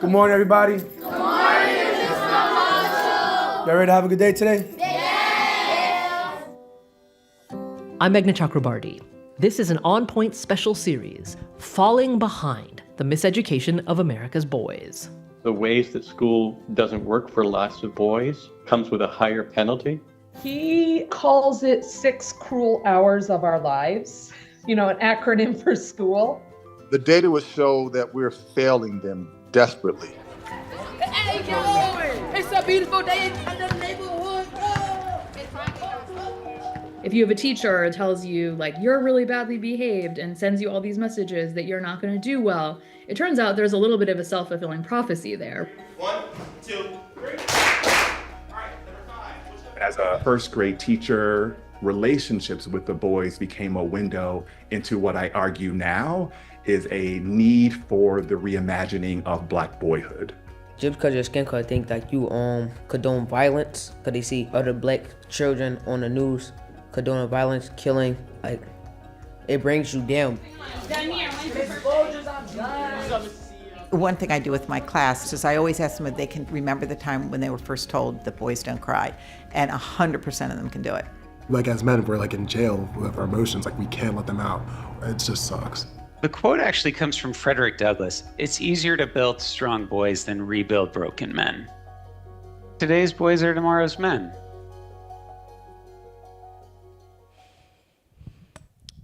Good morning, everybody. Good morning, Mr. Marshall. Y'all ready to have a good day today? Yes! I'm Meghna Chakrabarti. This is an on-point special series, Falling Behind, the Miseducation of America's Boys. The ways that school doesn't work for lots of boys comes with a higher penalty. He calls it 6 cruel hours of our lives, an acronym for school. The data would show that we're failing them desperately. Hey, yo! It's a beautiful day in the neighborhood. If you have a teacher who tells you, you're really badly behaved and sends you all these messages that you're not going to do well, it turns out there's a little bit of a self-fulfilling prophecy there. 1, 2, 3. All right, number 5. As a first grade teacher, relationships with the boys became a window into what I argue now is a need for the reimagining of Black boyhood. Just because your skin color think that you condone violence, because they see other Black children on the news condoning violence, killing, it brings you down. One thing I do with my class is I always ask them if they can remember the time when they were first told that boys don't cry, and 100% of them can do it. As men, we're in jail with our emotions, we can't let them out. It just sucks. The quote actually comes from Frederick Douglass. It's easier to build strong boys than rebuild broken men. Today's boys are tomorrow's men.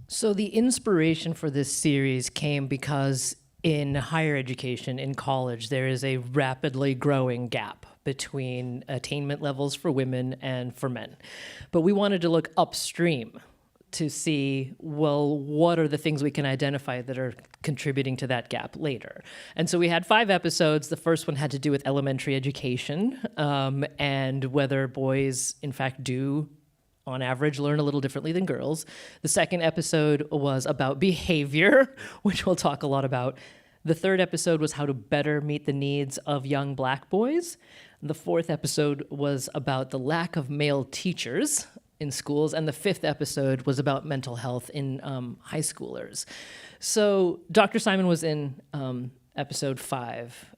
So the inspiration for this series came because in higher education, in college, there is a rapidly growing gap between attainment levels for women and for men. But we wanted to look upstream to see, what are the things we can identify that are contributing to that gap later? And so we had 5 episodes. The first one had to do with elementary education and whether boys, in fact, do, on average, learn a little differently than girls. The second episode was about behavior, which we'll talk a lot about. The third episode was how to better meet the needs of young Black boys. The fourth episode was about the lack of male teachers in schools, and the 5th episode was about mental health in high schoolers. So Dr. Simon was in episode 5,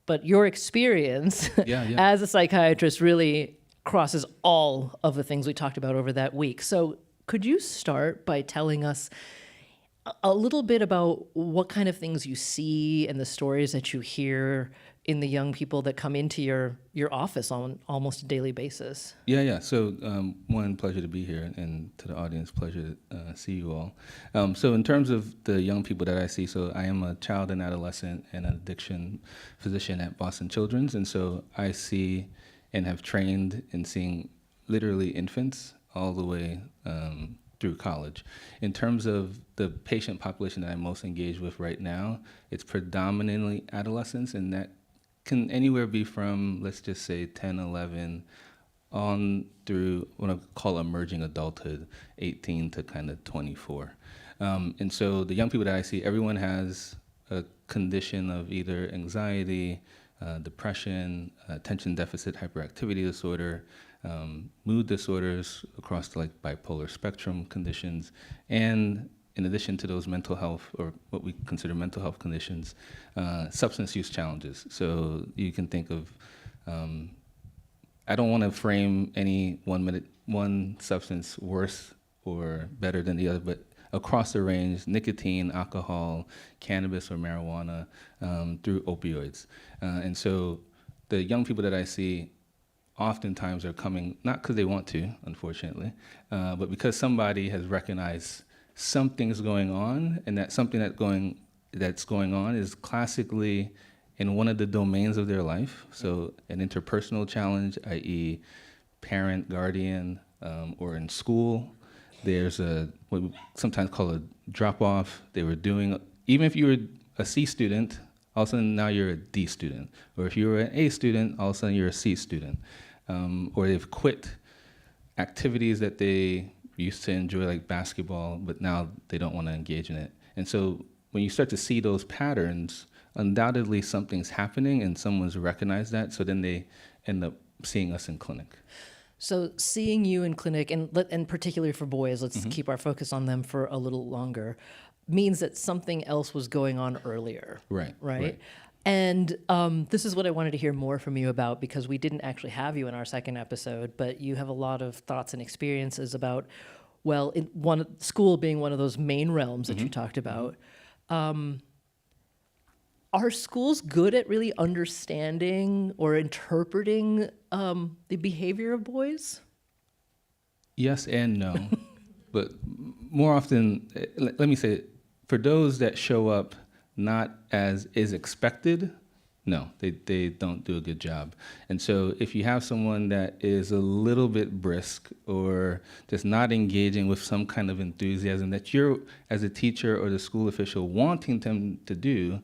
but your experience as a psychiatrist really crosses all of the things we talked about over that week. So could you start by telling us a little bit about what kind of things you see and the stories that you hear in the young people that come into your office on almost a daily basis? Yeah. So one, pleasure to be here, and to the audience, pleasure to see you all. So in terms of the young people that I see, so I am a child and adolescent and an addiction physician at Boston Children's, and so I see and have trained in seeing literally infants all the way through college. In terms of the patient population that I'm most engaged with right now, it's predominantly adolescents, and that can anywhere be from, let's just say, 10, 11, on through what I call emerging adulthood, 18 to kind of 24. And so the young people that I see, everyone has a condition of either anxiety, depression, attention deficit hyperactivity disorder, mood disorders across the bipolar spectrum conditions, and in addition to those mental health, or what we consider mental health conditions, substance use challenges. So you can think of, I don't want to frame any one substance worse or better than the other, but across the range, nicotine, alcohol, cannabis or marijuana, through opioids. And so the young people that I see oftentimes are coming, not because they want to, unfortunately, but because somebody has recognized something's going on, and that something that's going on is classically in one of the domains of their life. So an interpersonal challenge, i.e. parent, guardian, or in school. There's what we sometimes call a drop-off. They were doing, even if you were a C student, all of a sudden now you're a D student. Or if you were an A student, all of a sudden you're a C student. Or they've quit activities that they used to enjoy, like basketball, but now they don't want to engage in it. And so when you start to see those patterns, undoubtedly something's happening and someone's recognized that, so then they end up seeing us in clinic. So seeing you in clinic, and particularly for boys, let's keep our focus on them for a little longer, means that something else was going on earlier. Right. And this is what I wanted to hear more from you about, because we didn't actually have you in our second episode, but you have a lot of thoughts and experiences about, well, school being one of those main realms that you talked about. Are schools good at really understanding or interpreting the behavior of boys? Yes and no. But more often, let me say, for those that show up not as is expected, no, they don't do a good job. And so if you have someone that is a little bit brisk or just not engaging with some kind of enthusiasm that you're, as a teacher or the school official, wanting them to do,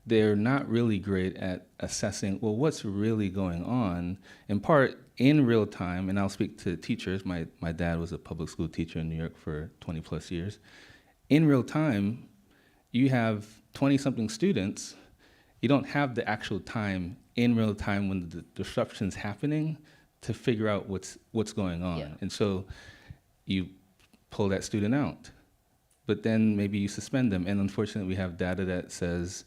they're not really great at assessing, well, what's really going on, in part in real time. And I'll speak to teachers. My dad was a public school teacher in New York for 20 plus years. In real time, you have 20-something students. You don't have the actual time in real time when the disruption's happening to figure out what's going on. Yeah. And so you pull that student out, but then maybe you suspend them. And unfortunately, we have data that says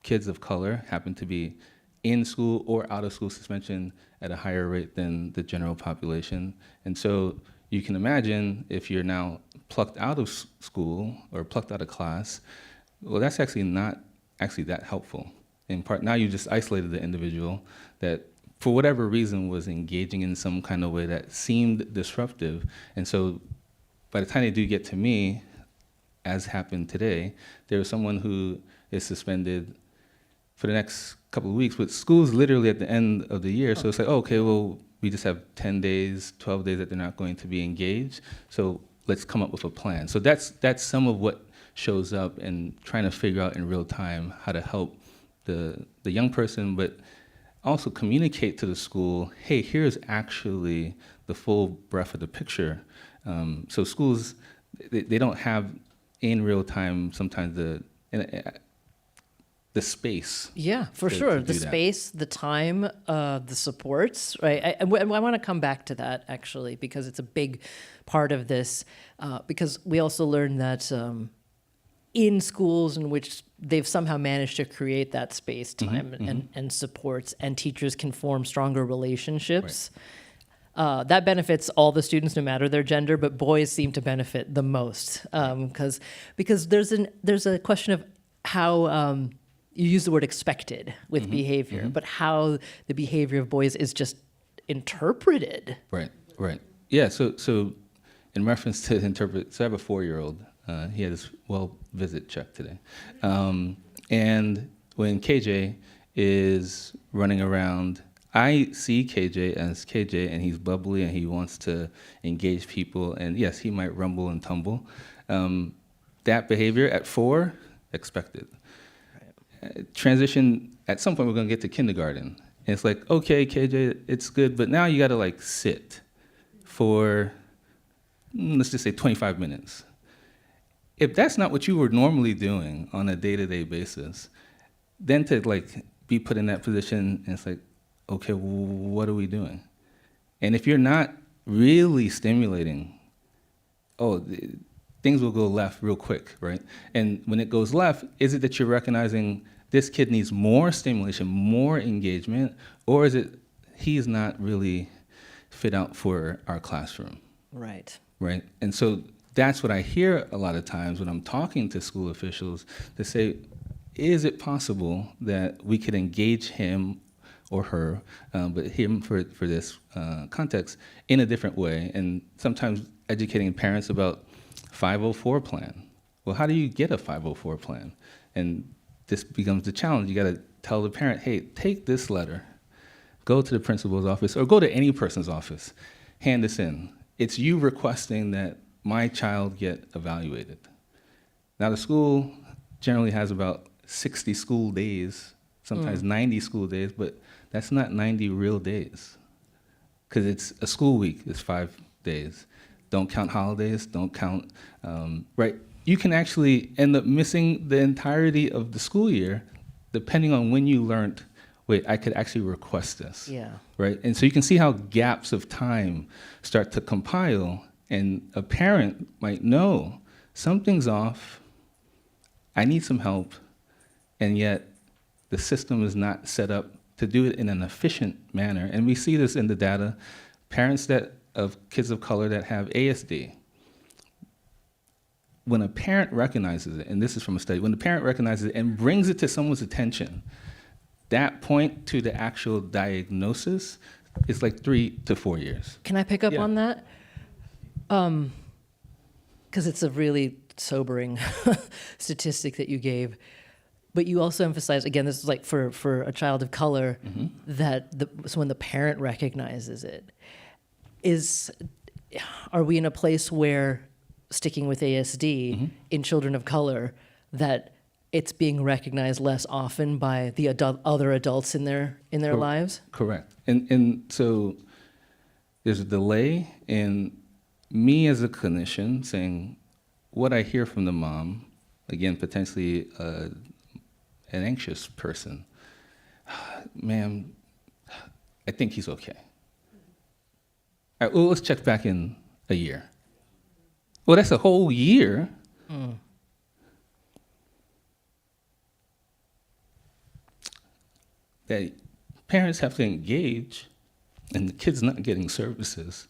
kids of color happen to be in school or out of school suspension at a higher rate than the general population. And so you can imagine if you're now plucked out of school or plucked out of class, well, that's actually not actually that helpful. In part, now you just isolated the individual that for whatever reason was engaging in some kind of way that seemed disruptive. And so by the time they do get to me, as happened today, there was someone who is suspended for the next couple of weeks, but school's literally at the end of the year. So it's like, oh, okay, well, we just have 10 days, 12 days that they're not going to be engaged. So let's come up with a plan. So that's some of what shows up, and trying to figure out in real time how to help the young person, but also communicate to the school, hey, here's actually the full breadth of the picture. So schools, they don't have in real time sometimes the space. Yeah, for sure. The space, the time, the supports, right? I want to come back to that, actually, because it's a big part of this, because we also learned that in schools in which they've somehow managed to create that space, time, and supports, and teachers can form stronger relationships. Right. That benefits all the students, no matter their gender, but boys seem to benefit the most, because there's a question of how you use the word expected with behavior, but how the behavior of boys is just interpreted. Right. Yeah. So in reference to interpret, so I have a 4-year-old. He had his visit check today. And when KJ is running around, I see KJ as KJ, and he's bubbly and he wants to engage people. And yes, he might rumble and tumble. That behavior at 4, expected. Transition, at some point we're gonna get to kindergarten. And it's like, okay, KJ, it's good, but now you gotta sit for, let's just say 25 minutes. If that's not what you were normally doing on a day-to-day basis, then to be put in that position, and it's like, okay, what are we doing? And if you're not really stimulating, things will go left real quick, right? And when it goes left, is it that you're recognizing this kid needs more stimulation, more engagement, or is it he's not really fit out for our classroom? Right. Right? And so that's what I hear a lot of times when I'm talking to school officials, to say, is it possible that we could engage him or her, but him for this context, in a different way? And sometimes educating parents about 504 plan. Well, how do you get a 504 plan? And this becomes the challenge. You got to tell the parent, hey, take this letter, go to the principal's office, or go to any person's office, hand this in. It's you requesting that my child get evaluated. Now, the school generally has about 60 school days, sometimes 90 school days, but that's not 90 real days, because it's a school week. It's 5 days. Don't count holidays, don't count, right? You can actually end up missing the entirety of the school year, depending on when you learned, wait, I could actually request this. Yeah. Right? And so you can see how gaps of time start to compile, and a parent might know something's off, I need some help, and yet The system is not set up to do it in an efficient manner. And we see this in the data. Parents of kids of color that have ASD, when a parent recognizes it, and this is from a study, when the parent recognizes it and brings it to someone's attention, that point to the actual diagnosis is like 3 to 4 years. Can I pick up on that? Because it's a really sobering statistic that you gave. But you also emphasize, again, this is like for a child of color, that so when the parent recognizes it, are we in a place where, sticking with ASD, in children of color, that it's being recognized less often by the other adults in their lives? Correct. And so there's a delay in me as a clinician saying what I hear from the mom, again, potentially an anxious person. Ma'am, I think he's okay. All right, well, let's check back in a year. Well, that's a whole year. That parents have to engage, and the kid's not getting services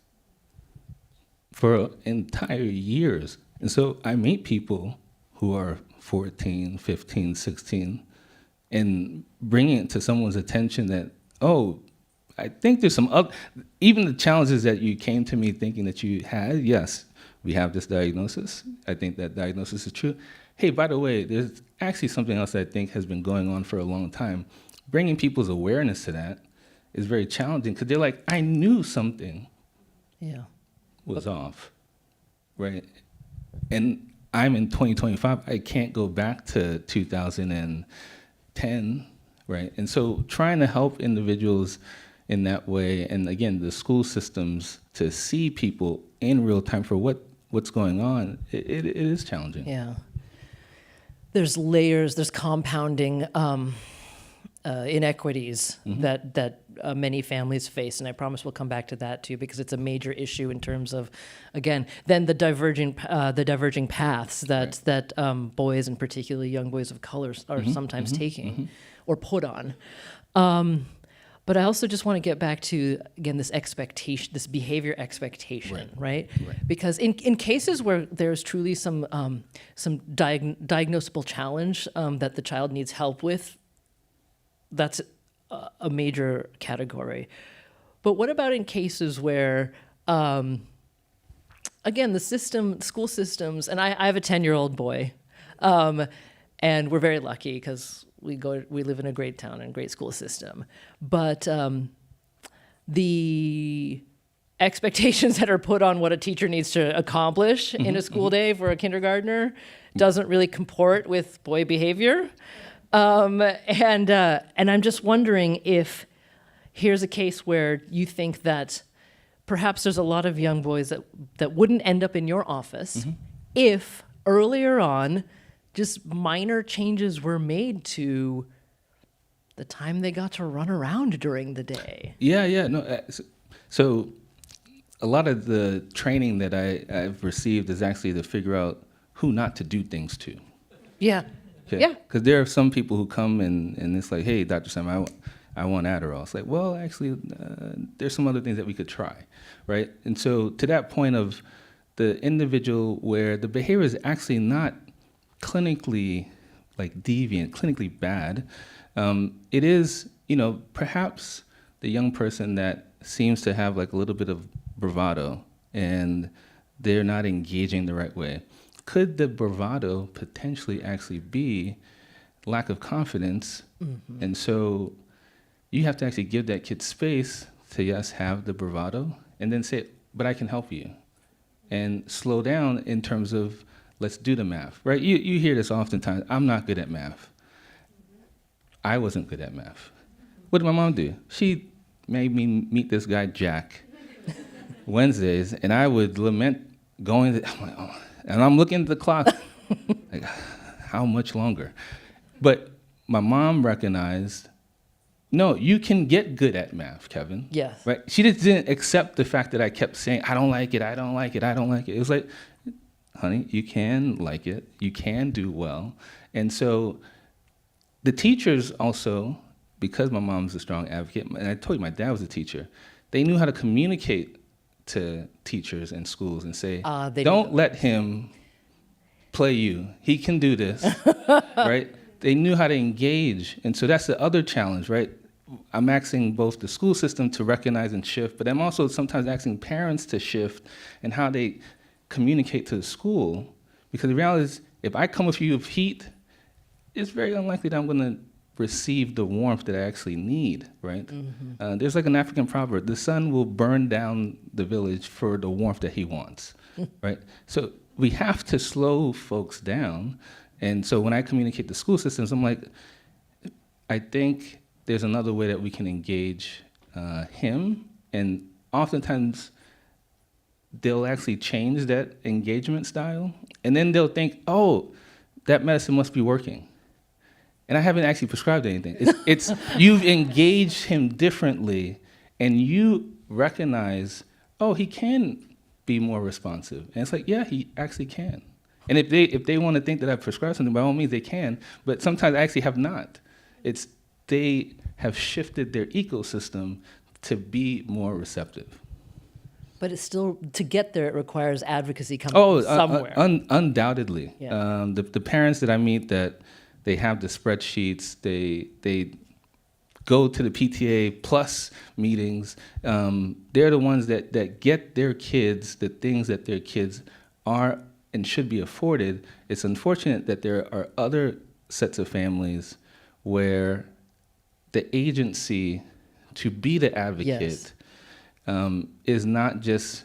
for entire years. And so I meet people who are 14, 15, 16, and bringing it to someone's attention that, oh, I think there's some other, even the challenges that you came to me thinking that you had, yes, we have this diagnosis. I think that diagnosis is true. Hey, by the way, there's actually something else that I think has been going on for a long time. Bringing people's awareness to that is very challenging because they're like, I knew something was off, right? And I'm in 2025, I can't go back to 2010, right? And so trying to help individuals in that way, and again, the school systems to see people in real time for what's going on, it is challenging. Yeah. There's layers, there's compounding inequities that many families face, and I promise we'll come back to that too, because it's a major issue in terms of, again, then the diverging paths that boys, and particularly young boys of color, are sometimes taking or put on. But I also just want to get back to, again, this expectation, this behavior expectation, right? Because in cases where there's truly some diagnosable challenge that the child needs help with, that's a major category. But what about in cases where, again, the school systems, and I have a 10-year-old boy, and we're very lucky because we live in a great town and a great school system. But the expectations that are put on what a teacher needs to accomplish in a school day for a kindergartner doesn't really comport with boy behavior. And I'm just wondering if here's a case where you think that perhaps there's a lot of young boys that wouldn't end up in your office if earlier on just minor changes were made to the time they got to run around during the day. No. So a lot of the training that I've received is actually to figure out who not to do things to. Yeah. Okay. Yeah. Because there are some people who come and it's like, hey, Dr. Sam, I want Adderall. It's like, well, actually, there's some other things that we could try, right? And so to that point of the individual where the behavior is actually not clinically like deviant, clinically bad, it is, perhaps the young person that seems to have like a little bit of bravado and they're not engaging the right way. Could the bravado potentially actually be lack of confidence? And so you have to actually give that kid space to, yes, have the bravado, and then say, but I can help you. And slow down in terms of, let's do the math, right? You hear this oftentimes, I'm not good at math. I wasn't good at math. What did my mom do? She made me meet this guy, Jack, Wednesdays, and I would lament going to, I'm like, oh. And I'm looking at the clock, like, how much longer? But my mom recognized, no, you can get good at math, Kevin. Yes. Right? She just didn't accept the fact that I kept saying, I don't like it, I don't like it, I don't like it. It was like, honey, you can like it, you can do well. And so the teachers also, because my mom's a strong advocate, and I told you my dad was a teacher, they knew how to communicate to teachers and schools and say, don't let him play you. He can do this, right? They knew how to engage. And so that's the other challenge, right? I'm asking both the school system to recognize and shift, but I'm also sometimes asking parents to shift and how they communicate to the school. Because the reality is, if I come with you with heat, it's very unlikely that I'm going to receive the warmth that I actually need, right? There's like an African proverb, the sun will burn down the village for the warmth that he wants, right? So we have to slow folks down. And so when I communicate to school systems, I'm like, I think there's another way that we can engage him. And oftentimes they'll actually change that engagement style. And then they'll think, oh, that medicine must be working. And I haven't actually prescribed anything. It's you've engaged him differently, and you recognize, oh, he can be more responsive. And it's like, yeah, he actually can. And if they want to think that I've prescribed something, by all means they can. But sometimes I actually have not. It's they have shifted their ecosystem to be more receptive. But it's still, to get there, it requires advocacy coming from somewhere. Undoubtedly. Yeah. The parents that I meet that they have the spreadsheets, they go to the PTA plus meetings. They're the ones that get their kids the things that their kids are and should be afforded. It's unfortunate that there are other sets of families where the agency to be the advocate is not just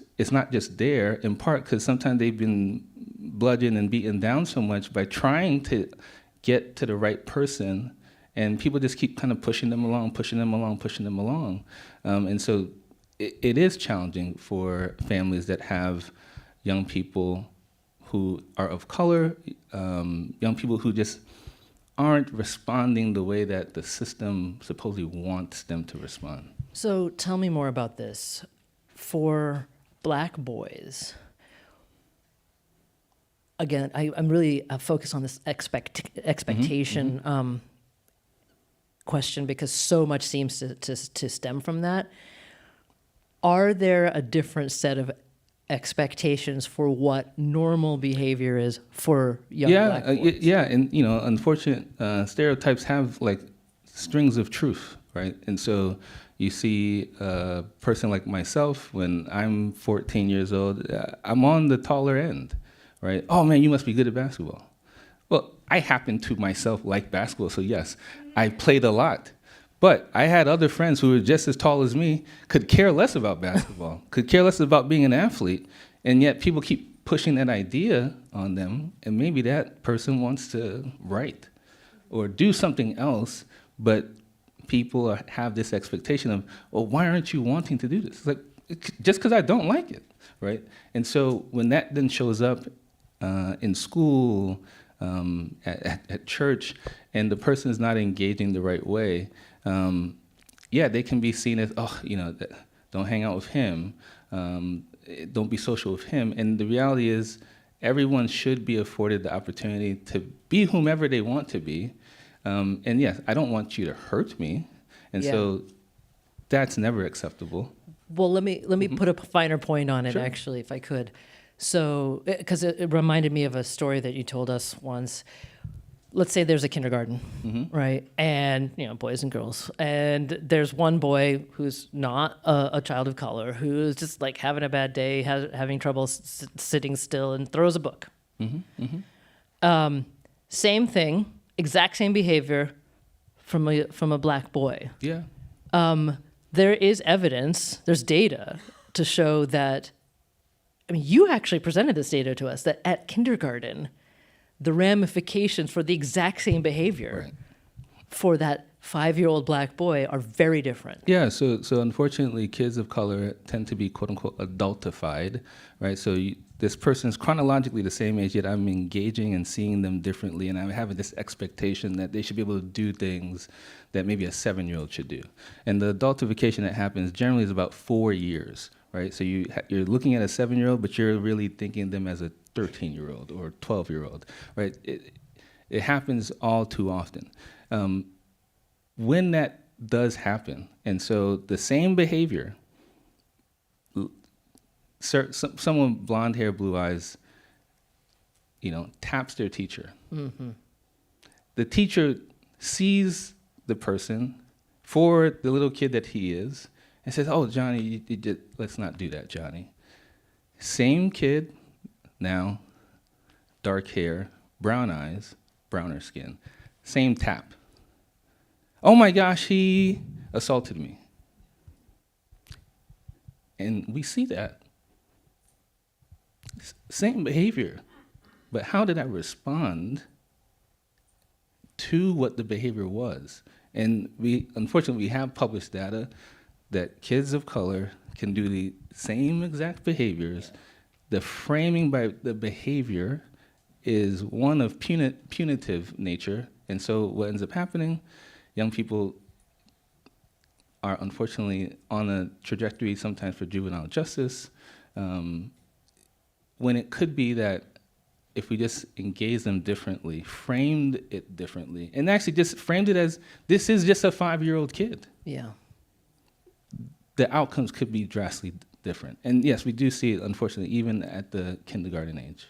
there, in part because sometimes they've been bludgeoned and beaten down so much by trying to get to the right person, and people just keep kind of pushing them along. And so it is challenging for families that have young people who are of color, young people who just aren't responding the way that the system supposedly wants them to respond. So tell me more about this. For Black boys, again, I'm really focused on this expectation question, because so much seems to stem from that. Are there a different set of expectations for what normal behavior is for young Black boys? Yeah, and unfortunate stereotypes have like strings of truth, right? And so you see a person like myself, when I'm 14 years old, I'm on the taller end, right? Oh man, you must be good at basketball. Well, I happen to myself like basketball, so yes, I played a lot. But I had other friends who were just as tall as me, could care less about basketball, could care less about being an athlete, and yet people keep pushing that idea on them, and maybe that person wants to write or do something else, but people have this expectation of, well, why aren't you wanting to do this? It's like, just because I don't like it, right? And so when that then shows up in school, at church, and the person is not engaging the right way, they can be seen as, don't hang out with him, don't be social with him. And the reality is, everyone should be afforded the opportunity to be whomever they want to be. And yes, I don't want you to hurt me. And so that's never acceptable. Well, let me put a finer point on it, actually, if I could. So, because it reminded me of a story that you told us once. Let's say there's a kindergarten, right? And, boys and girls. And there's one boy who's not a child of color, who's just like having a bad day, having trouble sitting still, and throws a book. Same thing, exact same behavior from a Black boy. Yeah. There is evidence, there's data to show that, you actually presented this data to us, that at kindergarten, the ramifications for the exact same behavior for that 5-year-old Black boy are very different. Yeah, so unfortunately, kids of color tend to be quote unquote adultified, right? So this person's chronologically the same age, yet I'm engaging and seeing them differently, and I'm having this expectation that they should be able to do things that maybe a 7-year-old should do. And the adultification that happens generally is about 4 years, right? So you're looking at a 7-year-old, but you're really thinking of them as a 13-year-old or 12-year-old, right? It happens all too often. When that does happen, and so the same behavior, someone blonde hair, blue eyes, taps their teacher. Mm-hmm. The teacher sees the person for the little kid that he is and says, "Oh, Johnny, let's not do that, Johnny." Same kid, now dark hair, brown eyes, browner skin, same tap. "Oh my gosh, he assaulted me." And we see that. Same behavior. But how did I respond to what the behavior was? And unfortunately, we have published data that kids of color can do the same exact behaviors. The framing by the behavior is one of punitive nature. And so what ends up happening, young people are unfortunately on a trajectory sometimes for juvenile justice, when it could be that if we just engage them differently, framed it differently, and actually just framed it as, this is just a 5-year-old kid. Yeah. The outcomes could be drastically different. And yes, we do see it, unfortunately, even at the kindergarten age.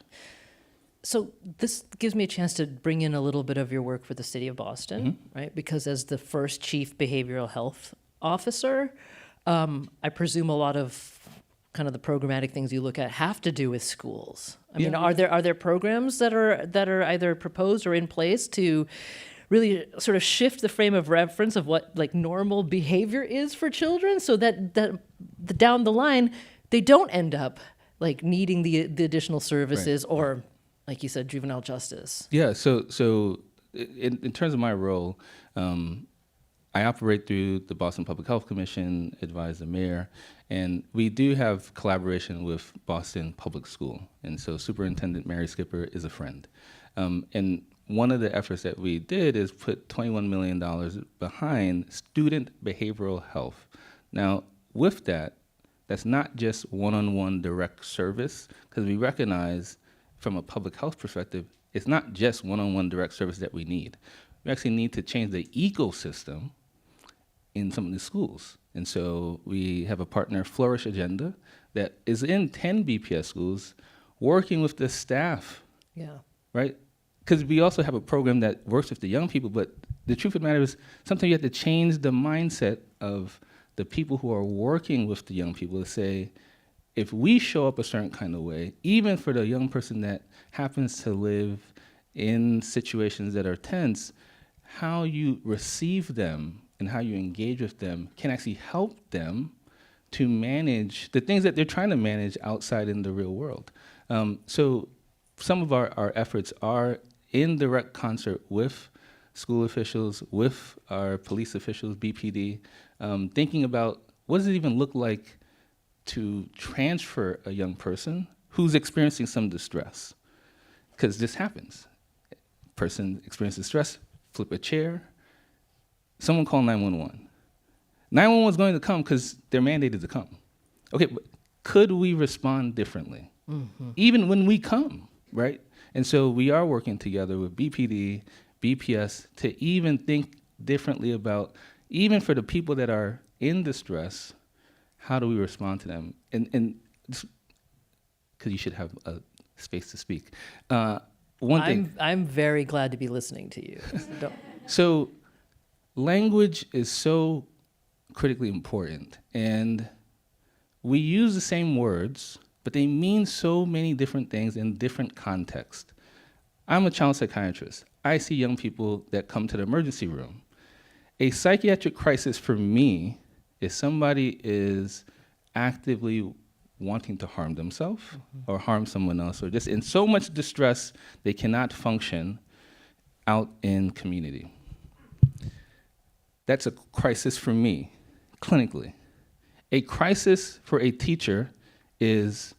So this gives me a chance to bring in a little bit of your work for the city of Boston, Mm-hmm. right? Because as the first chief behavioral health officer, I presume a lot of kind of the programmatic things you look at have to do with schools. I mean, are there programs that are either proposed or in place to really sort of shift the frame of reference of what like normal behavior is for children, so that down the line they don't end up like needing the additional services or, like you said, juvenile justice? Yeah. So in terms of my role, I operate through the Boston Public Health Commission, advise the mayor, and we do have collaboration with Boston Public School. And so Superintendent Mary Skipper is a friend. And one of the efforts that we did is put $21 million behind student behavioral health. Now, with that, that's not just one-on-one direct service, because we recognize from a public health perspective, it's not just one-on-one direct service that we need. We actually need to change the ecosystem in some of the schools. And so we have a partner, Flourish Agenda, that is in 10 BPS schools working with the staff. Yeah. Right? Because we also have a program that works with the young people, but the truth of the matter is sometimes you have to change the mindset of the people who are working with the young people to say, if we show up a certain kind of way, even for the young person that happens to live in situations that are tense, how you receive them and how you engage with them can actually help them to manage the things that they're trying to manage outside in the real world. So some of our efforts are in direct concert with school officials, with our police officials, BPD, thinking about what does it even look like to transfer a young person who's experiencing some distress? Because this happens. Person experiences stress, flip a chair, someone call 911. 911 is going to come because they're mandated to come. Okay, but could we respond differently? Mm-hmm. Even when we come, right? And so we are working together with BPD, BPS to even think differently about, even for the people that are in distress, how do we respond to them? And because you should have a space to speak. One thing. I'm very glad to be listening to you. So language is so critically important, and we use the same words, but they mean so many different things in different contexts. I'm a child psychiatrist. I see young people that come to the emergency room. A psychiatric crisis for me is somebody is actively wanting to harm themselves or harm someone else, or just in so much distress they cannot function out in community. That's a crisis for me, clinically. A crisis for a teacher is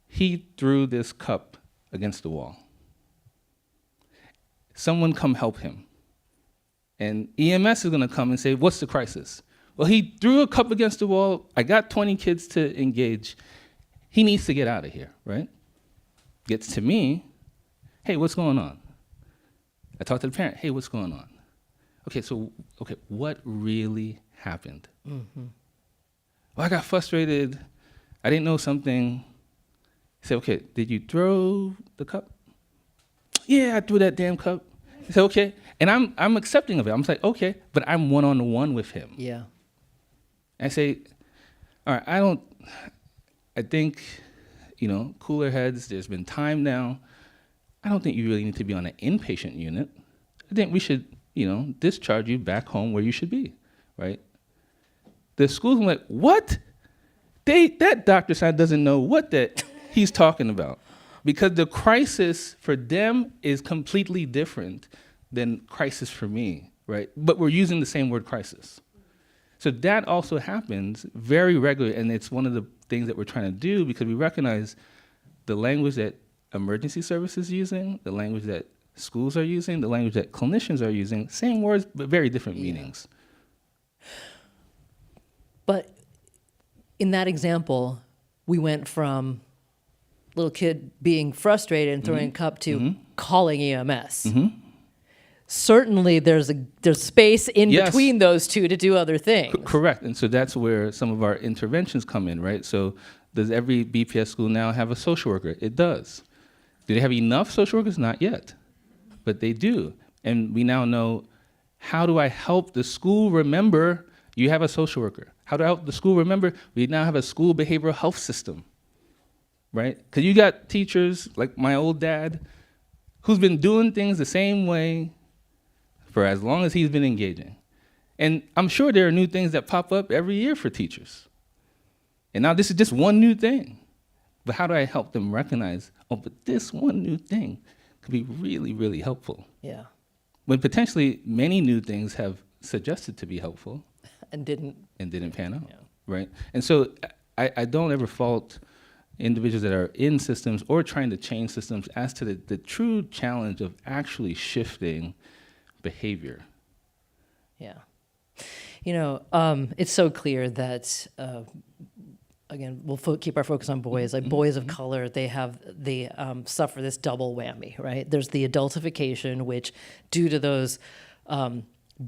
he threw this cup against the wall. Someone come help him. And EMS is gonna come and say, what's the crisis? Well, he threw a cup against the wall. I got 20 kids to engage. He needs to get out of here, right? Gets to me, hey, what's going on? I talk to the parent, hey, what's going on? okay, what really happened? Mm-hmm. Well, I got frustrated. I didn't know something. He said, okay, did you throw the cup? Yeah, I threw that damn cup. He said, okay. And I'm accepting of it. I'm like, okay, but I'm one-on-one with him. Yeah. I say, all right, I think, cooler heads, there's been time now. I don't think you really need to be on an inpatient unit. I think we should, discharge you back home where you should be, right? The school's like, what? That doctor side doesn't know what that he's talking about. Because the crisis for them is completely different than crisis for me, right? But we're using the same word crisis. So that also happens very regularly, and it's one of the things that we're trying to do because we recognize the language that emergency services using, the language that schools are using, the language that clinicians are using, same words, but very different meanings. But in that example, we went from little kid being frustrated and throwing a cup to calling EMS. Certainly there's space in between those two to do other things. Correct. And so that's where some of our interventions come in, right? So does every BPS school now have a social worker? It does. Do they have enough social workers? Not yet. But they do. And we now know, how do I help the school remember you have a social worker? How do I help the school remember we now have a school behavioral health system, right? Because you got teachers like my old dad who's been doing things the same way for as long as he's been engaging. And I'm sure there are new things that pop up every year for teachers. And now this is just one new thing. But how do I help them recognize, but this one new thing could be really, really helpful? Yeah. When potentially many new things have suggested to be helpful. And didn't pan out, right? And so I don't ever fault individuals that are in systems or trying to change systems as to the true challenge of actually shifting behavior. Yeah. It's so clear that, again, we'll keep our focus on boys. Like boys of color, they suffer this double whammy, right? There's the adultification, which due to those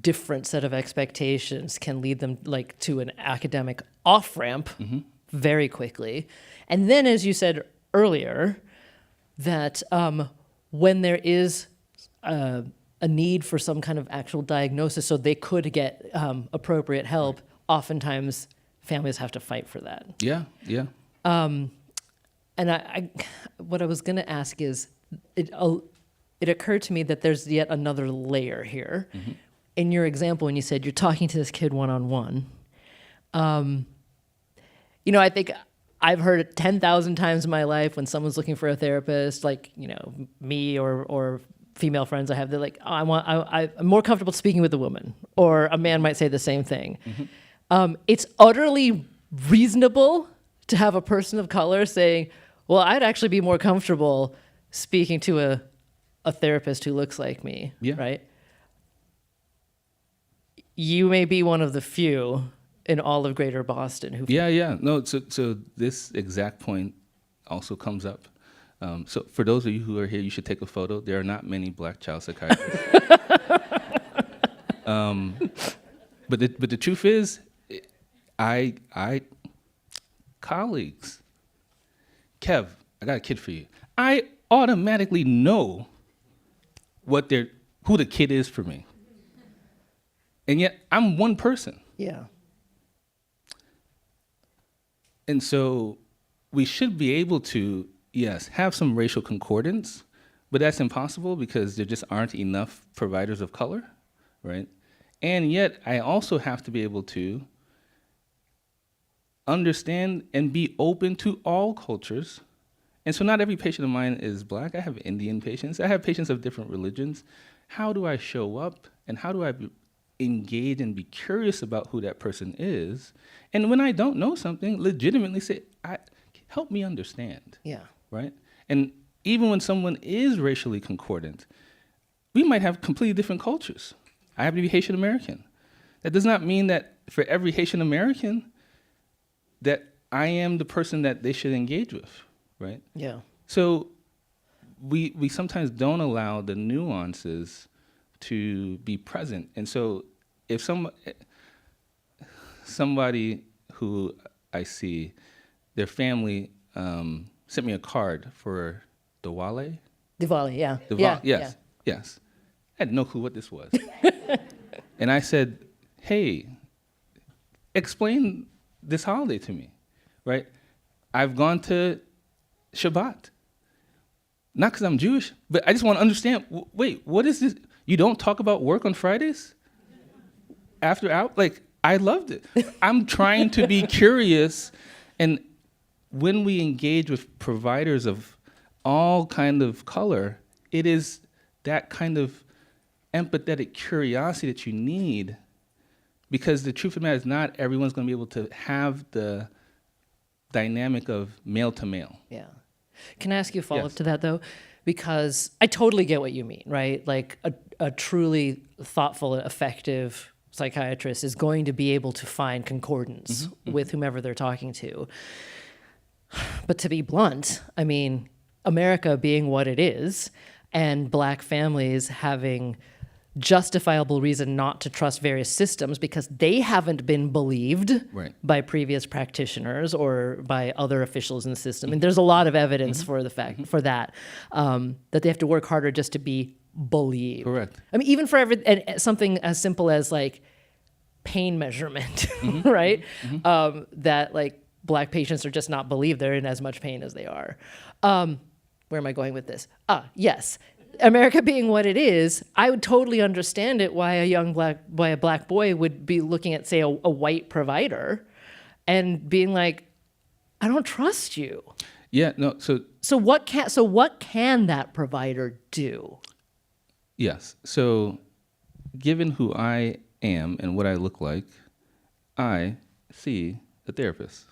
different set of expectations can lead them like to an academic off-ramp very quickly. And then, as you said earlier, that when there is a need for some kind of actual diagnosis so they could get appropriate help, oftentimes families have to fight for that. Yeah. And I what I was going to ask is, it occurred to me that there's yet another layer here. In your example, when you said you're talking to this kid one-on-one, I think I've heard it 10,000 times in my life when someone's looking for a therapist, like, me or female friends I have, they're like, I'm more comfortable speaking with a woman, or a man might say the same thing. It's utterly reasonable to have a person of color saying, well, I'd actually be more comfortable speaking to a therapist who looks like me, right? You may be one of the few in all of Greater Boston who... Yeah. No, so this exact point also comes up. So for those of you who are here, you should take a photo. There are not many black child psychiatrists. But the truth is, colleagues, Kev, I got a kid for you. I automatically know who the kid is for me. And yet I'm one person. Yeah. And so we should be able to, yes, have some racial concordance, but that's impossible because there just aren't enough providers of color, right? And yet I also have to be able to understand and be open to all cultures. And so not every patient of mine is black. I have Indian patients. I have patients of different religions. How do I show up and how do I engage and be curious about who that person is? And when I don't know something, legitimately say, help me understand. Yeah. Right? And even when someone is racially concordant, we might have completely different cultures. I happen to be Haitian American. That does not mean that for every Haitian American that I am the person that they should engage with, right? Yeah. So we sometimes don't allow the nuances to be present. And so if somebody who I see, their family sent me a card for Diwali. Diwali, yeah. Yes. I had no clue what this was. And I said, hey, explain this holiday to me, right? I've gone to Shabbat. Not because I'm Jewish, but I just want to understand, wait, what is this? You don't talk about work on Fridays? After out? Like, I loved it. I'm trying to be curious. And when we engage with providers of all kind of color, it is that kind of empathetic curiosity that you need, because the truth of the matter is not everyone's going to be able to have the dynamic of male to male. Yeah. Can I ask you a follow-up to that, though? Because I totally get what you mean, right? Like a truly thoughtful and effective psychiatrist is going to be able to find concordance with whomever they're talking to. But to be blunt, I mean, America being what it is, and Black families having justifiable reason not to trust various systems because they haven't been believed by previous practitioners or by other officials in the system. And there's a lot of evidence for the fact for that they have to work harder just to be believed. Correct. I mean, even for something as simple as like pain measurement, right? That like Black patients are just not believed they're in as much pain as they are. Where am I going with this? Yes. America being what it is, I would totally understand it why a black boy would be looking at, say, a white provider and being like, I don't trust you. Yeah, no, So what can that provider do? Yes. So given who I am and what I look like, I see a therapist.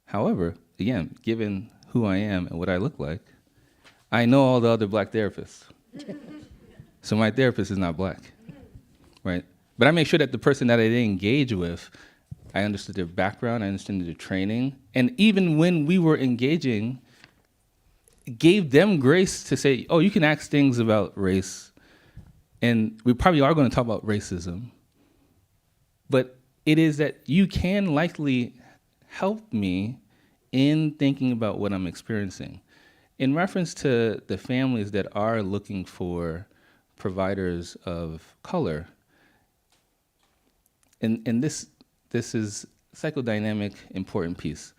However, again, given who I am and what I look like, I know all the other Black therapists. So my therapist is not Black, right? But I make sure that the person that I engage with, I understood their background, I understood their training, and even when we were engaging, gave them grace to say, oh, you can ask things about race, and we probably are going to talk about racism, but it is that you can likely help me in thinking about what I'm experiencing. In reference to the families that are looking for providers of color, and this is psychodynamic important piece.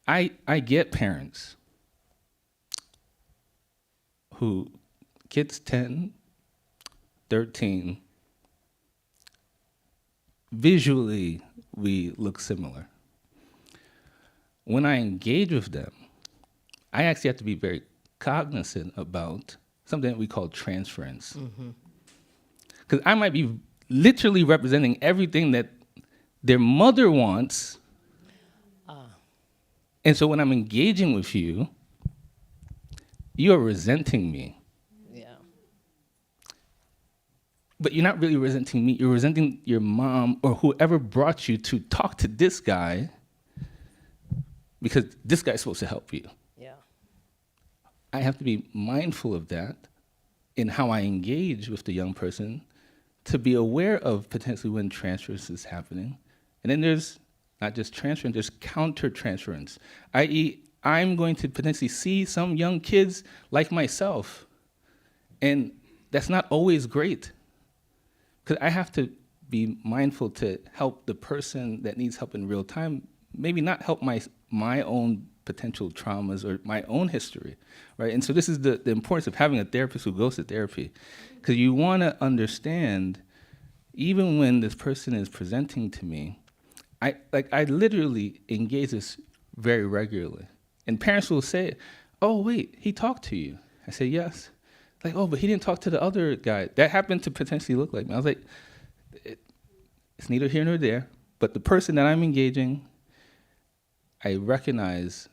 I get parents who kids 10, 13, visually we look similar. When I engage with them, I actually have to be very cognizant about something that we call transference. Because I might be literally representing everything that their mother wants. And so when I'm engaging with you, you are resenting me. Yeah. But you're not really resenting me. You're resenting your mom or whoever brought you to talk to this guy because this guy's supposed to help you. I have to be mindful of that in how I engage with the young person to be aware of potentially when transference is happening. And then there's not just transference, there's counter-transference, i.e., I'm going to potentially see some young kids like myself, and that's not always great. Because I have to be mindful to help the person that needs help in real time, maybe not help my own potential traumas or my own history, right? And so this is the importance of having a therapist who goes to therapy, because you want to understand, even when this person is presenting to me, I literally engage this very regularly. And parents will say, oh, wait, he talked to you. I say, yes. Like, oh, but he didn't talk to the other guy. That happened to potentially look like me. I was like, it's neither here nor there, but the person that I'm engaging, I recognize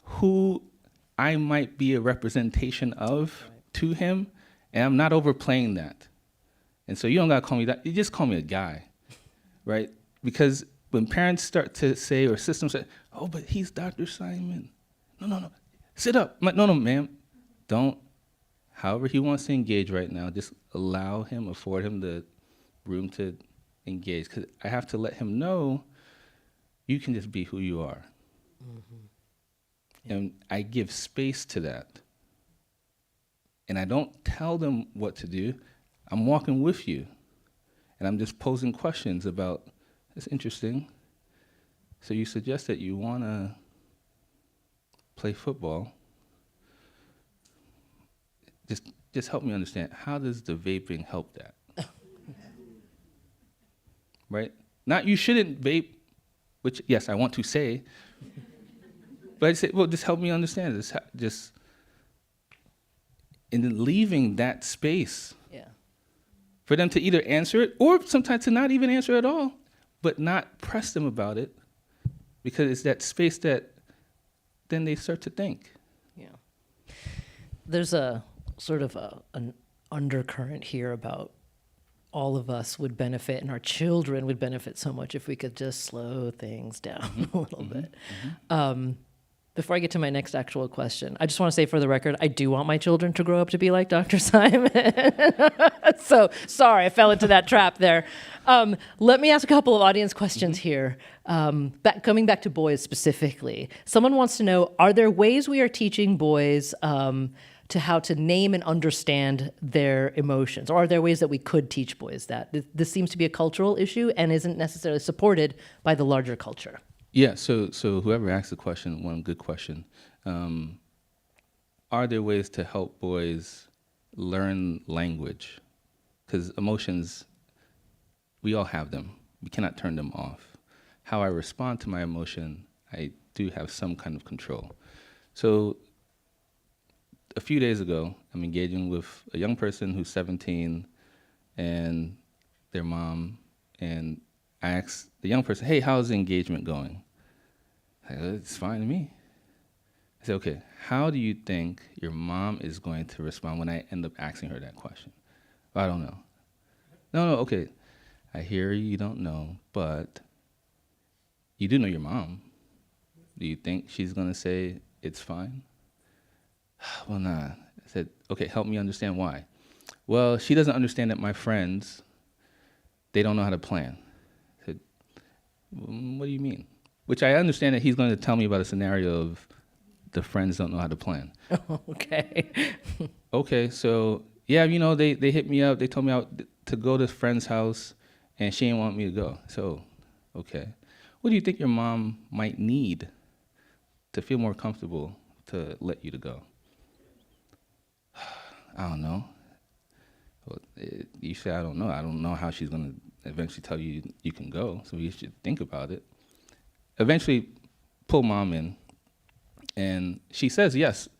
who I might be a representation of to him, and I'm not overplaying that. And so you don't gotta call me that, you just call me a guy, right? Because when parents start to say, or systems say, oh, but he's Dr. Simon. No, sit up. I'm like, no, ma'am, don't however he wants to engage right now, just allow him, afford him the room to engage. Because I have to let him know you can just be who you are. And I give space to that. And I don't tell them what to do. I'm walking with you. And I'm just posing questions about, it's interesting. So you suggest that you want to play football. Just help me understand, how does the vaping help that? Right? Not you shouldn't vape, which, yes, I want to say. But I say, well, just help me understand this. Just in leaving that space for them to either answer it or sometimes to not even answer at all, but not press them about it, because it's that space that then they start to think. Yeah. There's a sort of an undercurrent here about all of us would benefit and our children would benefit so much if we could just slow things down a little bit. Before I get to my next actual question, I just want to say for the record, I do want my children to grow up to be like Dr. Simon. So sorry, I fell into that trap there. Let me ask a couple of audience questions here. Coming back to boys specifically, someone wants to know, are there ways we are teaching boys to how to name and understand their emotions? Or are there ways that we could teach boys that? This seems to be a cultural issue and isn't necessarily supported by the larger culture. Yeah, so whoever asked the question, one good question. Are there ways to help boys learn language? Because emotions, we all have them. We cannot turn them off. How I respond to my emotion, I do have some kind of control. So a few days ago, I'm engaging with a young person who's 17 and their mom, and I asked the young person, hey, how's the engagement going? I go, it's fine to me. I said, okay, how do you think your mom is going to respond when I end up asking her that question? Well, I don't know. No, okay, I hear you don't know, but you do know your mom. Do you think she's going to say it's fine? Well, nah. I said, okay, help me understand why. Well, she doesn't understand that my friends, they don't know how to plan. I said, what do you mean? Which I understand that he's going to tell me about a scenario of the friends don't know how to plan. Okay. Okay, so, yeah, they hit me up. They told me out to go to a friend's house, and she didn't want me to go. So, okay. What do you think your mom might need to feel more comfortable to let you to go? I don't know. Well, you say, I don't know. I don't know how she's going to eventually tell you you can go, so you should think about it. Eventually, pull mom in, and she says, yes,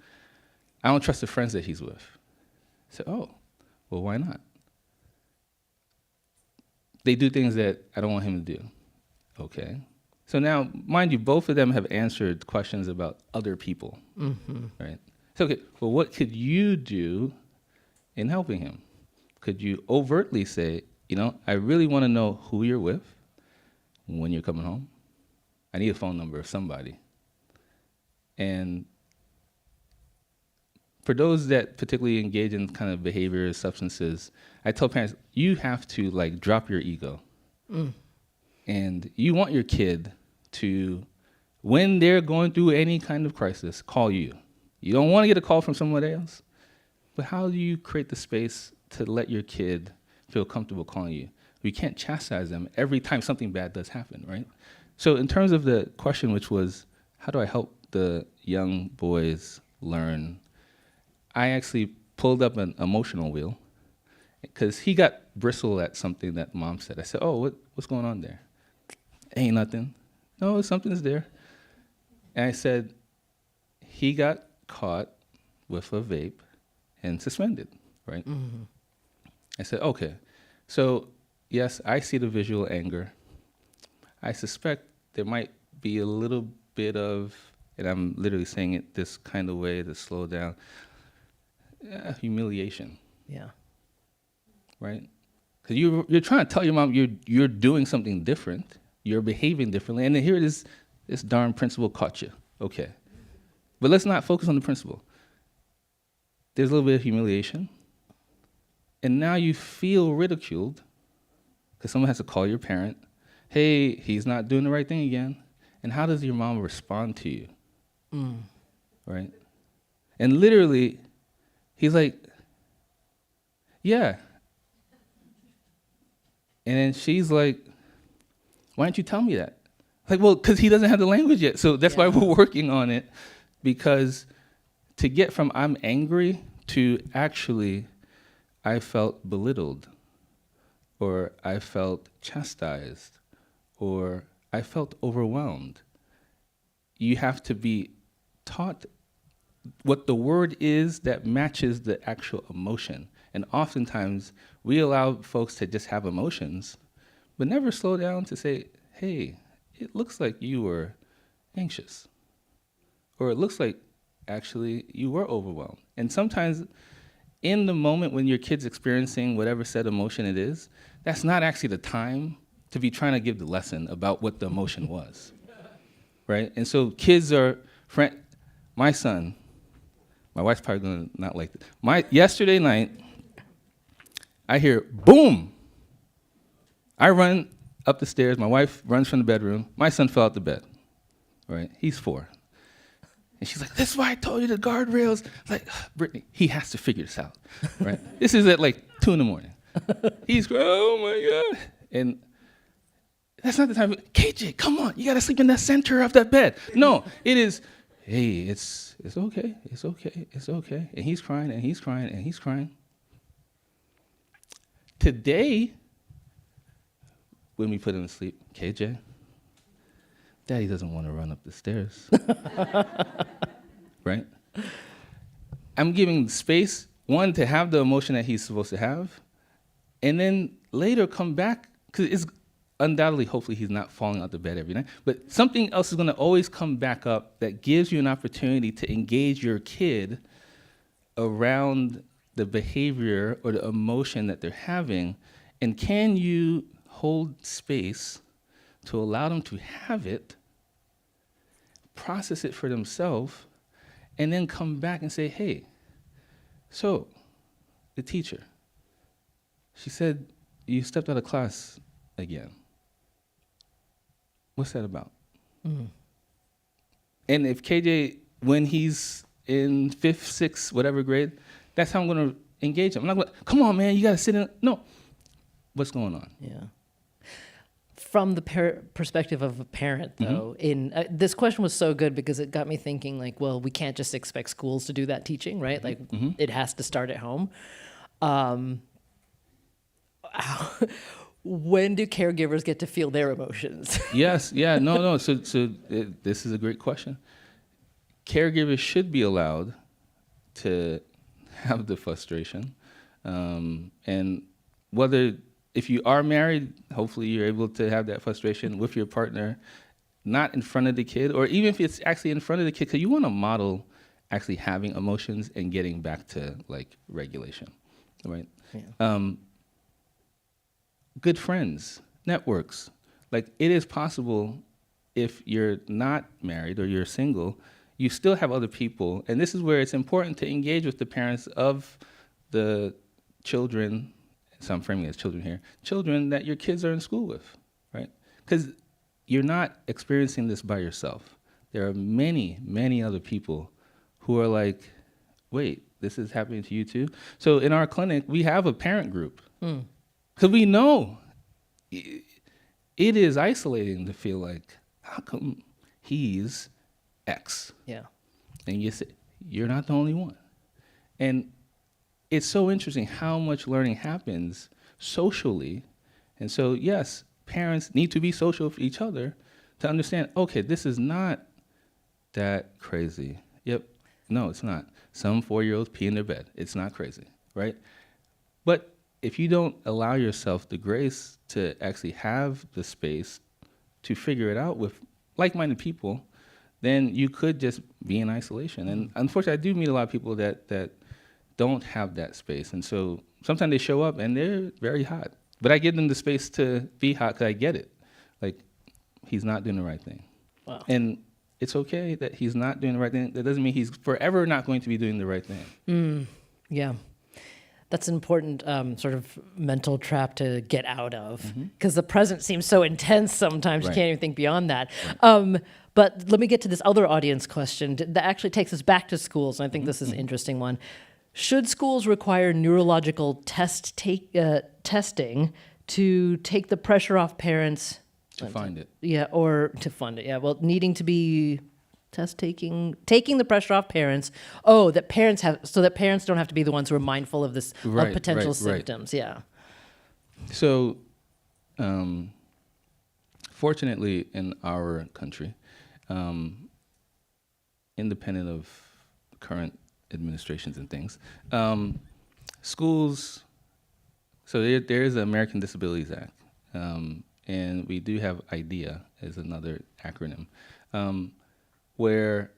I don't trust the friends that he's with. I said, oh, well, why not? They do things that I don't want him to do. Okay. So now, mind you, both of them have answered questions about other people, right? So, okay, well, what could you do in helping him? Could you overtly say, I really want to know who you're with when you're coming home? I need a phone number of somebody. And for those that particularly engage in kind of behaviors, substances, I tell parents, you have to drop your ego. And you want your kid to, when they're going through any kind of crisis, call you. You don't want to get a call from somebody else. But how do you create the space to let your kid feel comfortable calling you? You can't chastise them every time something bad does happen, right? So in terms of the question, which was, how do I help the young boys learn? I actually pulled up an emotional wheel because he got bristled at something that mom said. I said, oh, what's going on there? Ain't nothing. No, something's there. And I said, he got caught with a vape and suspended, right? I said, okay. So, yes, I see the visual anger. I suspect there might be a little bit of, and I'm literally saying it this kind of way to slow down, humiliation. Yeah. Right? Because you're trying to tell your mom you're doing something different, you're behaving differently, and then here this darn principal caught you. Okay. But let's not focus on the principal. there's a little bit of humiliation, and now you feel ridiculed because someone has to call your parent, hey, he's not doing the right thing again. And how does your mom respond to you? Right? And literally, he's like, yeah. And then she's like, why didn't you tell me that? Like, well, because he doesn't have the language yet. So that's why we're working on it, because to get from I'm angry to actually I felt belittled, or I felt chastised, or I felt overwhelmed. You have to be taught what the word is that matches the actual emotion. And oftentimes, we allow folks to just have emotions, but never slow down to say, hey, it looks like you were anxious. Or it looks like, actually, you were overwhelmed. And sometimes, in the moment when your kid's experiencing whatever said emotion it is, that's not actually the time to be trying to give the lesson about what the emotion was, right? And so kids are, my son, my wife's probably gonna not like this. Yesterday night, I hear boom. I run up the stairs, my wife runs from the bedroom, my son fell out the bed, right? He's 4. And she's like, this is why I told you the guardrails. Like, Brittany, he has to figure this out, right? This is at like 2 a.m. He's, oh my God. And that's not the time, KJ, come on, you gotta sleep in the center of that bed. No, it is, hey, it's okay, it's okay, it's okay. And he's crying, and he's crying, and he's crying. Today, when we put him to sleep, KJ, Daddy doesn't want to run up the stairs. Right? I'm giving space, one, to have the emotion that he's supposed to have, and then later come back, because it's undoubtedly, hopefully, he's not falling out the bed every night, but something else is going to always come back up that gives you an opportunity to engage your kid around the behavior or the emotion that they're having, and can you hold space to allow them to have it, process it for themselves, and then come back and say, hey, so the teacher, she said you stepped out of class again. What's that about? And if KJ, when he's in 5th, 6th, whatever grade, that's how I'm going to engage him. I'm not going to, come on, man, you got to sit in. No. What's going on? Yeah. From the perspective of a parent, though, this question was so good because it got me thinking, like, well, we can't just expect schools to do that teaching, right? Like, it has to start at home. When do caregivers get to feel their emotions? Yes, yeah, no. So this is a great question. Caregivers should be allowed to have the frustration, and whether, if you are married, hopefully you're able to have that frustration with your partner, not in front of the kid, or even if it's actually in front of the kid, because you want to model actually having emotions and getting back to like regulation, right? Yeah. Good friends, networks. Like, it is possible, if you're not married or you're single, you still have other people, and this is where it's important to engage with the parents of the children, so I'm framing it as children here, children that your kids are in school with, right? Because you're not experiencing this by yourself. There are many, many other people who are like, wait, this is happening to you too? So in our clinic, we have a parent group. Because we know it is isolating to feel like, how come he's X? Yeah. And you say, you're not the only one. And it's so interesting how much learning happens socially. And so, yes, parents need to be social for each other to understand, okay, this is not that crazy. Yep, no, it's not. Some 4-year-olds pee in their bed. It's not crazy, right? But if you don't allow yourself the grace to actually have the space to figure it out with like-minded people, then you could just be in isolation. And unfortunately, I do meet a lot of people that don't have that space. And so sometimes they show up and they're very hot. But I give them the space to be hot because I get it. Like, he's not doing the right thing. Wow. And it's okay that he's not doing the right thing. That doesn't mean he's forever not going to be doing the right thing. Yeah. That's an important sort of mental trap to get out of, because the present seems so intense sometimes you Right. can't even think beyond that. But let me get to this other audience question that actually takes us back to schools, and I think this is an interesting one. Should schools require neurological testing to take the pressure off parents? To find it. Yeah, or to fund it. Yeah, well, needing to be taking the pressure off parents. Oh, that parents have, so that parents don't have to be the ones who are mindful of this Right, of potential right, right. symptoms. Yeah. So, fortunately, in our country, independent of current administrations and things, schools. So there is the American Disabilities Act, and we do have IDEA as another acronym, where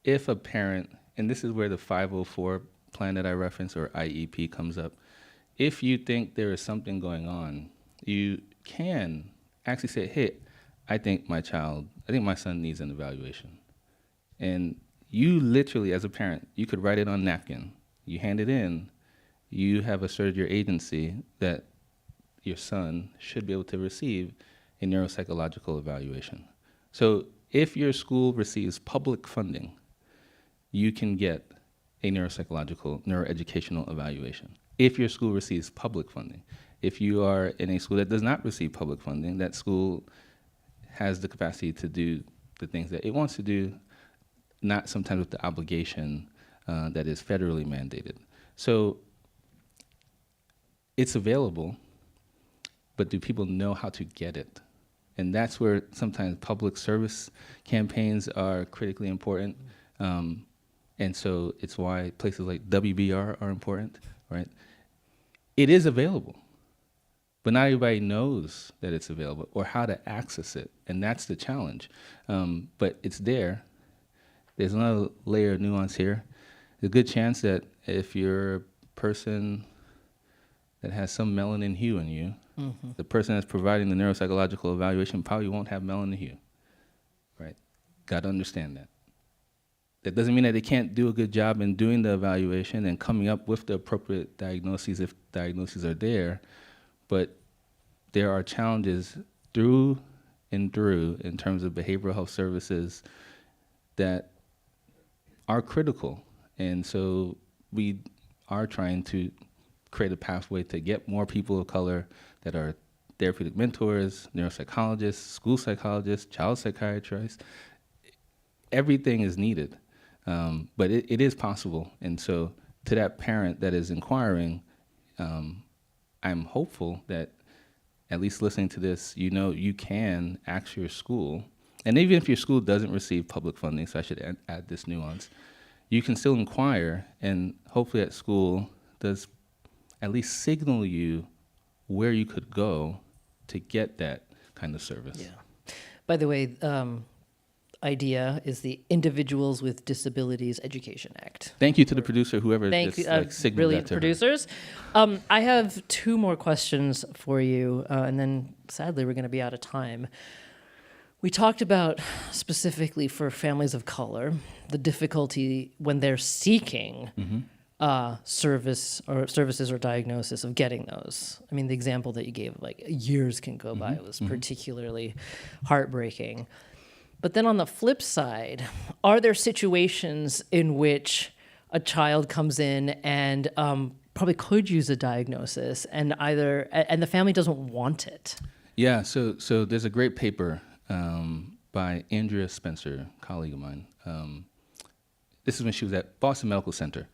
if a parent, and this is where the 504 plan that I referenced, or IEP, comes up, if you think there is something going on, you can actually say, hey, I think my son needs an evaluation. And you literally, as a parent, you could write it on a napkin, you hand it in, you have asserted your agency that your son should be able to receive a neuropsychological evaluation. So if your school receives public funding, you can get a neuroeducational evaluation. If your school receives public funding. If you are in a school that does not receive public funding, that school has the capacity to do the things that it wants to do, not sometimes with the obligation that is federally mandated. So it's available, but do people know how to get it? And that's where sometimes public service campaigns are critically important. And so it's why places like WBUR are important, right? It is available, but not everybody knows that it's available or how to access it, and that's the challenge. But it's there. There's another layer of nuance here. There's a good chance that if you're a person that has some melanin hue in you, the person that's providing the neuropsychological evaluation probably won't have melanin hue, right? Got to understand that. That doesn't mean that they can't do a good job in doing the evaluation and coming up with the appropriate diagnoses if diagnoses are there, but there are challenges through and through in terms of behavioral health services that are critical. And so we are trying to create a pathway to get more people of color that are therapeutic mentors, neuropsychologists, school psychologists, child psychiatrists. Everything is needed, but it is possible. And so to that parent that is inquiring, I'm hopeful that at least listening to this, you know you can ask your school, and even if your school doesn't receive public funding, so I should add this nuance, you can still inquire, and hopefully that school does at least signal you where you could go to get that kind of service. Yeah. By the way, IDEA is the Individuals with Disabilities Education Act. Thank you to the producer, whoever Thank you, signaled brilliant that to her. producers. I have two more questions for you, and then sadly we're going to be out of time. We talked about, specifically for families of color, the difficulty when they're seeking services or diagnosis of getting those. I mean, the example that you gave, like years can go by, was particularly heartbreaking. But then on the flip side, are there situations in which a child comes in and probably could use a diagnosis, and the family doesn't want it? Yeah, so there's a great paper by Andrea Spencer, colleague of mine. This is when she was at Boston Medical Center.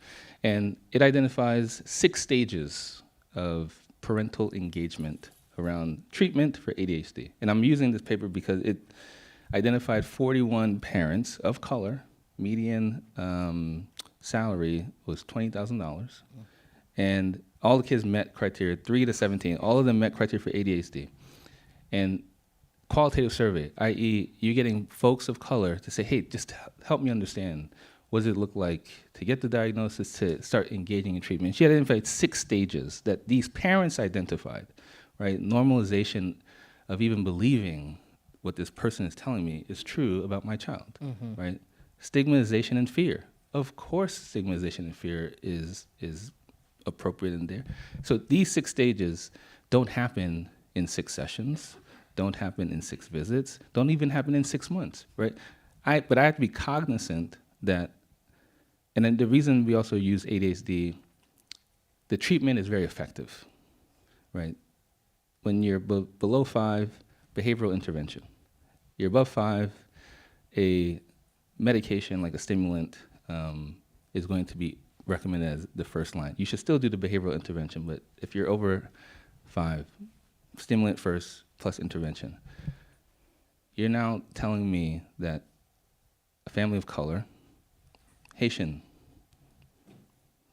And it identifies 6 stages of parental engagement around treatment for ADHD. And I'm using this paper because it identified 41 parents of color. Median salary was $20,000. And all the kids met criteria, 3 to 17. All of them met criteria for ADHD. And qualitative survey, i.e. you're getting folks of color to say, hey, just help me understand. What does it look like to get the diagnosis, to start engaging in treatment? She identified 6 stages that these parents identified, right? Normalization of even believing what this person is telling me is true about my child, right? Stigmatization and fear. Of course, stigmatization and fear is appropriate in there. So these 6 stages don't happen in 6 sessions, don't happen in 6 visits, don't even happen in 6 months, right? But I have to be cognizant that, and then the reason we also use ADHD, the treatment is very effective, right? When you're below 5, behavioral intervention. You're above 5, a medication like a stimulant is going to be recommended as the first line. You should still do the behavioral intervention, but if you're over 5, stimulant first plus intervention. You're now telling me that a family of color, Haitian,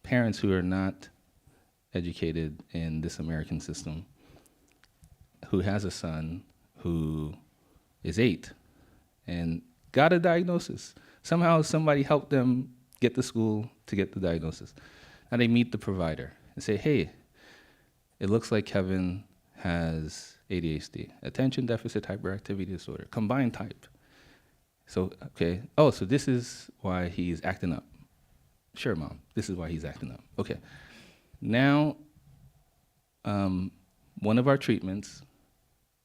parents who are not educated in this American system, who has a son who is 8 and got a diagnosis. Somehow somebody helped them get to school to get the diagnosis. Now they meet the provider and say, hey, it looks like Kevin has ADHD, attention deficit hyperactivity disorder, combined type. So, okay, oh, so this is why he's acting up. Sure, Mom, this is why he's acting up. Okay, now one of our treatments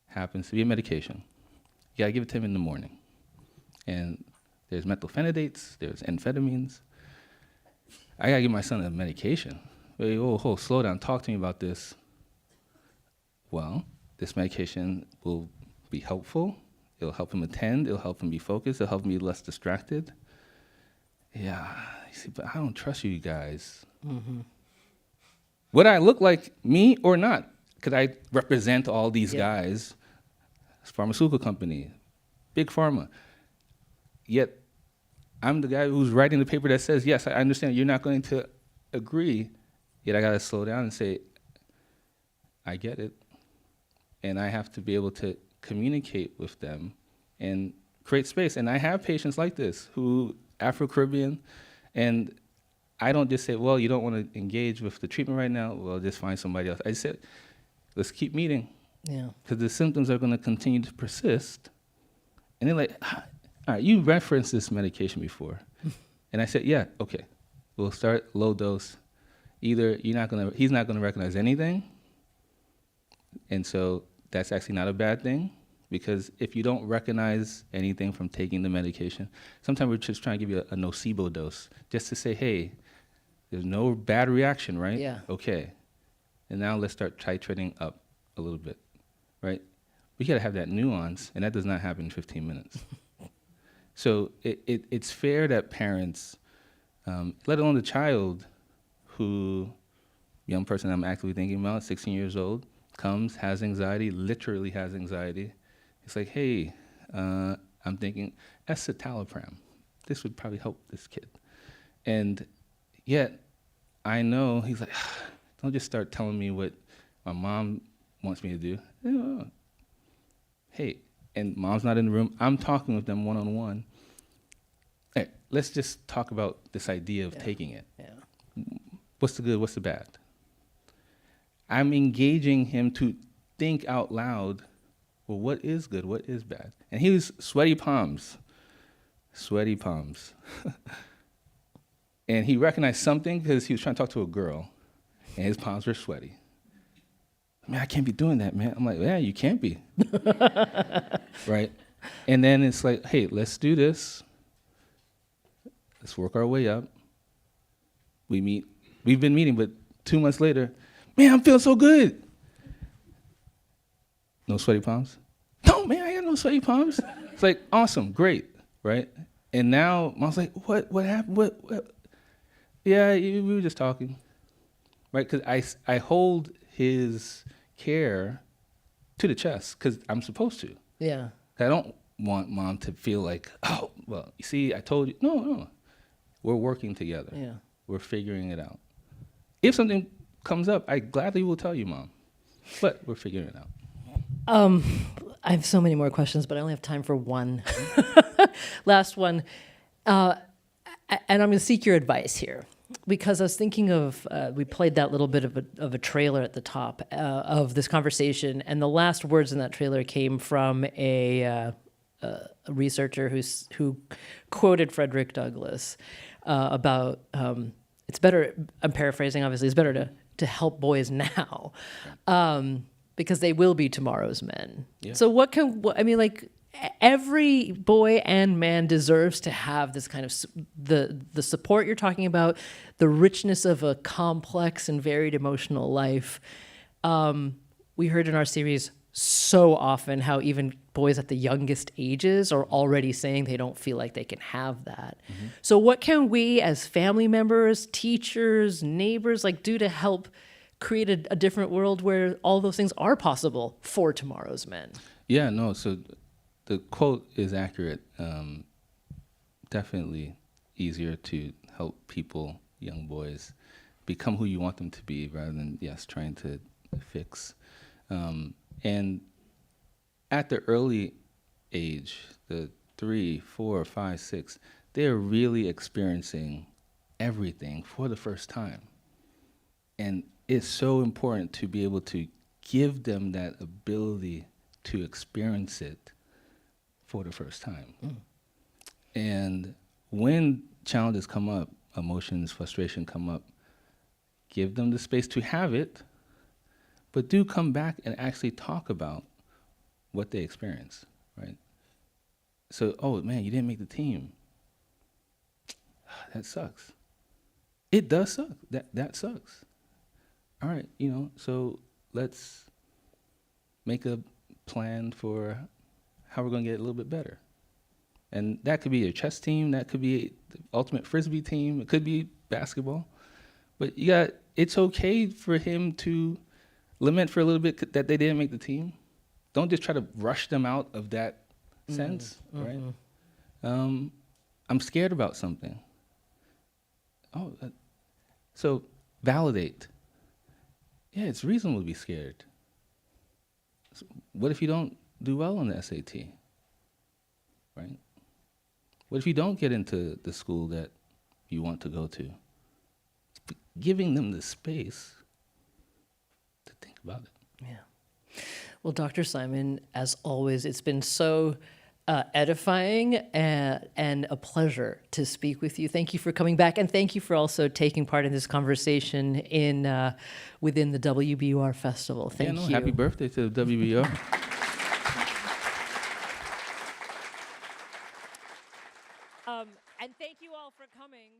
happens to be a medication. You gotta give it to him in the morning. And there's methylphenidates, there's amphetamines. I gotta give my son a medication. Wait, whoa, slow down, talk to me about this. Well, this medication will be helpful. It'll help him attend, it'll help him be focused, it'll help him be less distracted. Yeah, you see, but I don't trust you guys. Mm-hmm. Would I look like me or not? Could I represent all these guys? Pharmaceutical company, big pharma. Yet, I'm the guy who's writing the paper that says, yes, I understand you're not going to agree, yet I gotta slow down and say, I get it. And I have to be able to communicate with them and create space. And I have patients like this who Afro-Caribbean, and I don't just say, well, you don't want to engage with the treatment right now, well, just find somebody else. I said, let's keep meeting. Yeah. Because the symptoms are going to continue to persist. And they're like, all right, you referenced this medication before. And I said, yeah, okay, we'll start low dose. Either he's not going to recognize anything, and so that's actually not a bad thing, because if you don't recognize anything from taking the medication, sometimes we're just trying to give you a nocebo dose, just to say, hey, there's no bad reaction, right? Yeah. Okay. And now let's start titrating up a little bit, right? We gotta have that nuance, and that does not happen in 15 minutes. So it's fair that parents, let alone the child who, young person I'm actively thinking about, 16 years old, comes, has anxiety, literally has anxiety. It's like, hey, I'm thinking escitalopram. This would probably help this kid. And yet, I know, he's like, don't just start telling me what my mom wants me to do. Hey, and mom's not in the room. I'm talking with them one-on-one. Hey, let's just talk about this idea of taking it. Yeah. What's the good, what's the bad? I'm engaging him to think out loud, well, what is good, what is bad? And he was sweaty palms. And he recognized something because he was trying to talk to a girl, and his palms were sweaty. Man, I can't be doing that, man. I'm like, yeah, you can't be. Right? And then it's like, hey, let's do this. Let's work our way up. We meet. We've been meeting, but 2 months later, man, I'm feeling so good. No sweaty palms? No, man, I got no sweaty palms. It's like, awesome, great, right? And now mom's like, what happened? What? Yeah, we were just talking, right? Because I hold his care to the chest because I'm supposed to. Yeah. I don't want mom to feel like, oh, well, you see, I told you. No. We're working together. Yeah. We're figuring it out. If something comes up, I gladly will tell you, Mom. But we're figuring it out. I have so many more questions, but I only have time for one. Last one. And I'm going to seek your advice here, because I was thinking of, we played that little bit of a trailer at the top of this conversation, and the last words in that trailer came from a researcher who quoted Frederick Douglass about it's better, I'm paraphrasing, obviously, it's better to help boys now, because they will be tomorrow's men. Yeah. So every boy and man deserves to have this kind of the support you're talking about, the richness of a complex and varied emotional life. We heard in our series so often how even boys at the youngest ages are already saying they don't feel like they can have that. Mm-hmm. So what can we as family members, teachers, neighbors do to help create a different world where all those things are possible for tomorrow's men? Yeah, no, so the quote is accurate. Definitely easier to help people, young boys, become who you want them to be rather than, trying to fix. And at the early age, the 3, 4, 5, 6, they're really experiencing everything for the first time. And it's so important to be able to give them that ability to experience it for the first time. Mm. And when challenges come up, emotions, frustration come up, give them the space to have it, but do come back and actually talk about what they experienced, right? So, oh man, you didn't make the team. That sucks. It does suck. That sucks. All right, so let's make a plan for how we're gonna get a little bit better. And that could be a chess team, that could be the ultimate frisbee team, it could be basketball. But it's okay for him to lament for a little bit that they didn't make the team. Don't just try to rush them out of that sense, right? I'm scared about something. So validate. Yeah, it's reasonable to be scared. So what if you don't do well on the SAT, right? What if you don't get into the school that you want to go to? Giving them the space to think about it. Yeah. Well, Dr. Simon, as always, it's been so edifying and a pleasure to speak with you. Thank you for coming back, and thank you for also taking part in this conversation within the WBUR Festival. Thank you. Happy birthday to the WBUR. And thank you all for coming.